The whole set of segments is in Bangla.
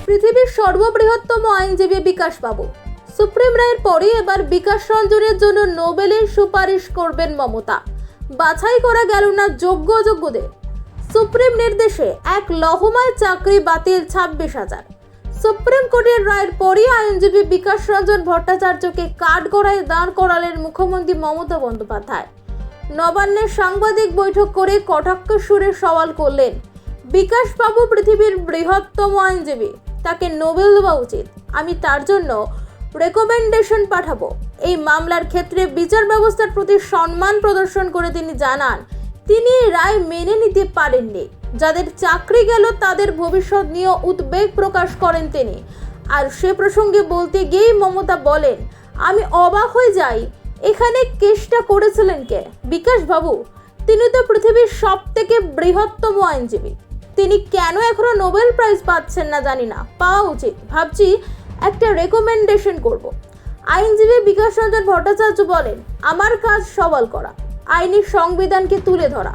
পৃথিবীর সর্ববৃহত্তম আইনজীবী বিকাশ বাবু। সুপ্রিম রায়ের পরে এবার বিকাশ রঞ্জনের জন্য নোবেলের সুপারিশ করবেন মমতা। বাছাই করা গেল না যোগ্যদের। সুপ্রিম নির্দেশে এক লহমায় চাকরি বাতিল 26,000। সুপ্রিম কোর্টের রায়ের পরই আইনজীবী বিকাশ রঞ্জন ভট্টাচার্যকে কাঠগড়ায় দাঁড় করালেন মুখ্যমন্ত্রী মমতা বন্দ্যোপাধ্যায়। নবান্নে সাংবাদিক বৈঠক করে কটাক্ষ সুরে সওয়াল করলেন, বিকাশ বাবু পৃথিবীর বৃহত্তম আইনজীবী, তাকে নোবেল দেওয়া উচিত। আমি তার জন্য রেকমেন্ডেশন পাঠাবো। এই মামলার ক্ষেত্রে বিচার ব্যবস্থার প্রতি সম্মান প্রদর্শন করে তিনি জানান, তিনি এই রায় মেনে নিতে পারেননি। যাদের চাকরি গেল তাদের ভবিষ্যৎ নিয়ে উদ্বেগ প্রকাশ করেন তিনি। আর সে প্রসঙ্গে বলতে গিয়েই মমতা বলেন, আমি অবাক হয়ে যাই, এখানে কেসটা করেছিলেন কে? বিকাশ বাবু। তিনি তো পৃথিবীর সব থেকে বৃহত্তম আইনজীবী। তিনি কেন এখনো নোবেল প্রাইজ পাচ্ছেন না জানি না, পাওয়া উচিত। ভাবছি একটা রেকমেন্ডেশন করব। আইনজীবী বিকাশ রঞ্জন ভট্টাচার্য বলেন, আমার কাজ সওয়াল করা, আইনি সংবিধানকে তুলে ধরা।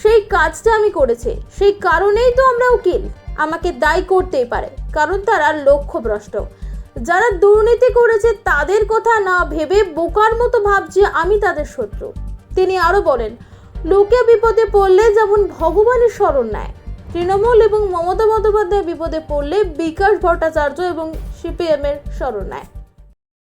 সেই কাজটা আমি করেছি, সেই কারণেই তো আমরা উকিল। আমাকে দায়ী করতেই পারে, কারণ তারা লক্ষ্যভ্রষ্ট। যারা দুর্নীতি করেছে তাদের কথা না ভেবে বোকার মতো ভাবছে আমি তাদের শত্রু। তিনি আরো বলেন, লোকে বিপদে পড়লে যেমন ভগবানের শরণ নেয়, তৃণমূল এবং মমতা বন্দ্যোপাধ্যায় বিপদে পড়লে বিকাশ ভট্টাচার্য এবং সিপিএম এর শরণ নেয়।